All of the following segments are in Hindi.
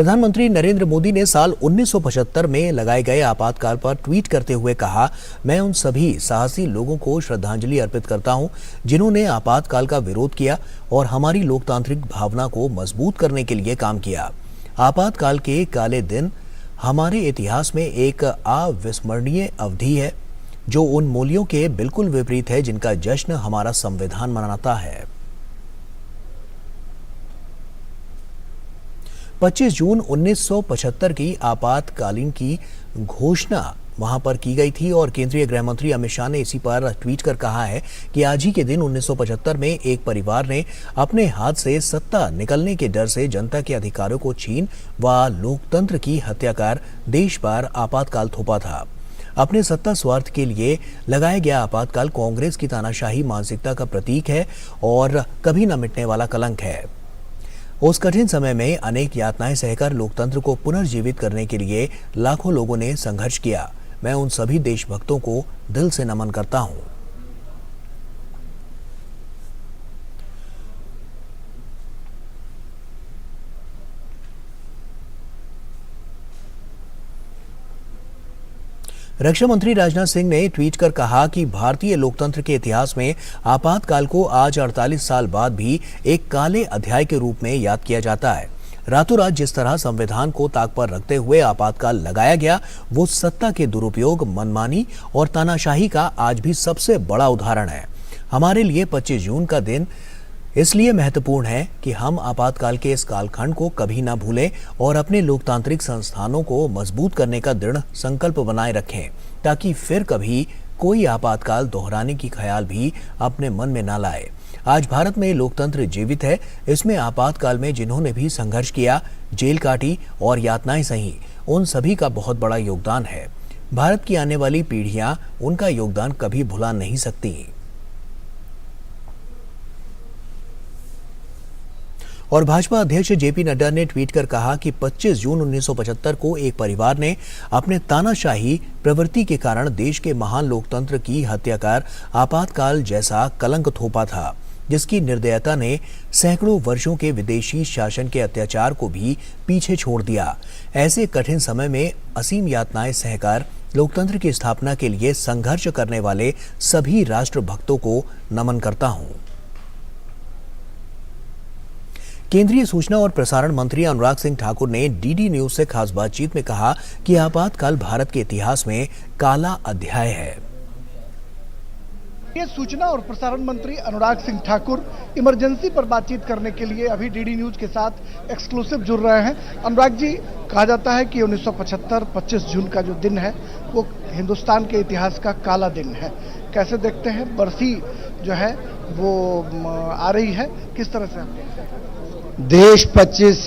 प्रधानमंत्री नरेंद्र मोदी ने साल 1975 में लगाए गए आपातकाल पर ट्वीट करते हुए कहा, मैं उन सभी साहसी लोगों को श्रद्धांजलि अर्पित करता हूं जिन्होंने आपातकाल का विरोध किया और हमारी लोकतांत्रिक भावना को मजबूत करने के लिए काम किया। आपातकाल के काले दिन हमारे इतिहास में एक अविस्मरणीय अवधि है जो उन मूल्यों के बिल्कुल विपरीत है जिनका जश्न हमारा संविधान मनाता है। 25 जून 1975 की आपातकालीन की घोषणा वहां पर की गई थी और केंद्रीय गृह मंत्री अमित शाह ने इसी पर ट्वीट कर कहा है कि आज ही के दिन 1975 में एक परिवार ने अपने हाथ से सत्ता निकलने के डर से जनता के अधिकारों को छीन व लोकतंत्र की हत्या कर देश पर आपातकाल थोपा था। अपने सत्ता स्वार्थ के लिए लगाया गया आपातकाल कांग्रेस की तानाशाही मानसिकता का प्रतीक है और कभी न मिटने वाला कलंक है। उस कठिन समय में अनेक यातनाएं सहकर लोकतंत्र को पुनर्जीवित करने के लिए लाखों लोगों ने संघर्ष किया। मैं उन सभी देशभक्तों को दिल से नमन करता हूं। रक्षा मंत्री राजनाथ सिंह ने ट्वीट कर कहा कि भारतीय लोकतंत्र के इतिहास में आपातकाल को आज 48 साल बाद भी एक काले अध्याय के रूप में याद किया जाता है। रातों रात जिस तरह संविधान को ताक पर रखते हुए आपातकाल लगाया गया, वो सत्ता के दुरुपयोग, मनमानी और तानाशाही का आज भी सबसे बड़ा उदाहरण है। हमारे लिए 25 जून का दिन इसलिए महत्वपूर्ण है कि हम आपातकाल के इस कालखंड को कभी ना भूलें और अपने लोकतांत्रिक संस्थानों को मजबूत करने का दृढ़ संकल्प बनाए रखें ताकि फिर कभी कोई आपातकाल दोहराने की ख्याल भी अपने मन में ना लाए। आज भारत में लोकतंत्र जीवित है। इसमें आपातकाल में जिन्होंने भी संघर्ष किया, जेल काटी और यातनाएं सही, उन सभी का बहुत बड़ा योगदान है। भारत की आने वाली पीढ़ियां उनका योगदान कभी भुला नहीं सकती। और भाजपा अध्यक्ष जेपी नड्डा ने ट्वीट कर कहा कि 25 जून 1975 को एक परिवार ने अपने तानाशाही प्रवृत्ति के कारण देश के महान लोकतंत्र की हत्या कर आपातकाल जैसा कलंक थोपा था, जिसकी निर्दयता ने सैकड़ों वर्षों के विदेशी शासन के अत्याचार को भी पीछे छोड़ दिया। ऐसे कठिन समय में असीम यातनाएं सहकर लोकतंत्र की स्थापना के लिए संघर्ष करने वाले सभी राष्ट्रभक्तों को नमन करता हूं। केंद्रीय सूचना और प्रसारण मंत्री अनुराग सिंह ठाकुर ने डीडी न्यूज से खास बातचीत में कहा कि आपातकाल भारत के इतिहास में काला अध्याय है। ये सूचना और प्रसारण मंत्री अनुराग सिंह ठाकुर इमरजेंसी पर बातचीत करने के लिए अभी डीडी न्यूज के साथ एक्सक्लूसिव जुड़ रहे हैं। अनुराग जी, कहा जाता है कि 1975 25 जून का जो दिन है वो हिंदुस्तान के इतिहास का काला दिन है। कैसे देखते हैं? बरसी जो है वो आ रही है, किस तरह से? देश 25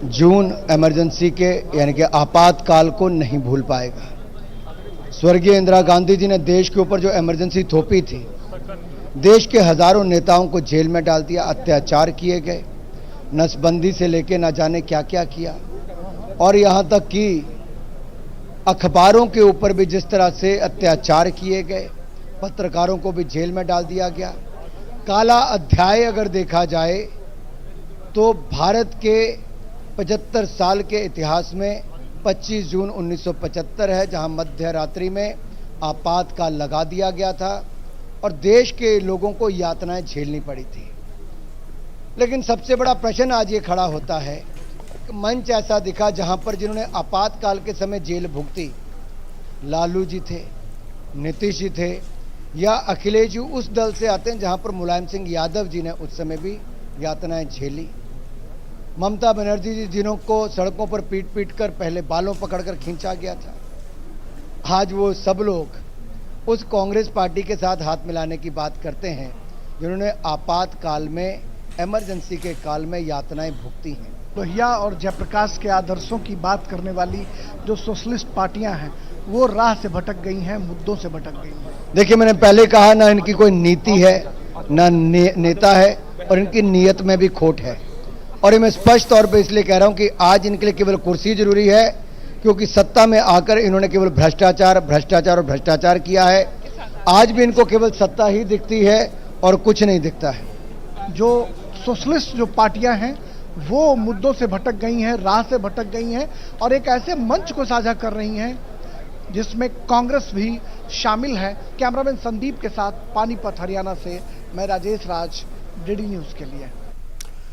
जून इमरजेंसी के यानी कि आपातकाल को नहीं भूल पाएगा। स्वर्गीय इंदिरा गांधी जी ने देश के ऊपर जो इमरजेंसी थोपी थी, देश के हजारों नेताओं को जेल में डाल दिया, अत्याचार किए गए, नसबंदी से लेके ना जाने क्या क्या किया, और यहां तक कि अखबारों के ऊपर भी जिस तरह से अत्याचार किए गए, पत्रकारों को भी जेल में डाल दिया गया। काला अध्याय अगर देखा जाए तो भारत के 75 साल के इतिहास में 25 जून 1975 है, जहां मध्य रात्रि में आपातकाल लगा दिया गया था और देश के लोगों को यातनाएं झेलनी पड़ी थी। लेकिन सबसे बड़ा प्रश्न आज ये खड़ा होता है, मंच ऐसा दिखा जहां पर जिन्होंने आपातकाल के समय जेल भुगती, लालू जी थे, नीतीश जी थे, या अखिलेश जी उस दल से आते हैं जहां पर मुलायम सिंह यादव जी ने उस समय भी यातनाएं झेली, ममता बनर्जी जी जिन्हों को सड़कों पर पीट पीट कर पहले बालों पकड़कर खींचा गया था, आज वो सब लोग उस कांग्रेस पार्टी के साथ हाथ मिलाने की बात करते हैं जिन्होंने आपातकाल में, इमरजेंसी के काल में यातनाएं भुगती हैं। लोहिया और जयप्रकाश के आदर्शों की बात करने वाली जो सोशलिस्ट पार्टियां हैं वो राह से भटक गई हैं, मुद्दों से भटक गई हैं। देखिए, मैंने पहले कहा, ना इनकी कोई नीति है, ना नेता है, और इनकी नीयत में भी खोट है। और ये मैं स्पष्ट तौर पे इसलिए कह रहा हूं कि आज इनके लिए केवल कुर्सी जरूरी है, क्योंकि सत्ता में आकर इन्होंने केवल भ्रष्टाचार भ्रष्टाचार और भ्रष्टाचार किया है। आज भी इनको केवल सत्ता ही दिखती है और कुछ नहीं दिखता है। जो सोशलिस्ट जो पार्टियां हैं वो मुद्दों से भटक गई हैं, राह से भटक गई हैं और एक ऐसे मंच को साझा कर रही हैं जिसमें कांग्रेस भी शामिल है। कैमरामैन संदीप के साथ पानीपत हरियाणा से मैं राजेश राज, डीडी न्यूज के लिए।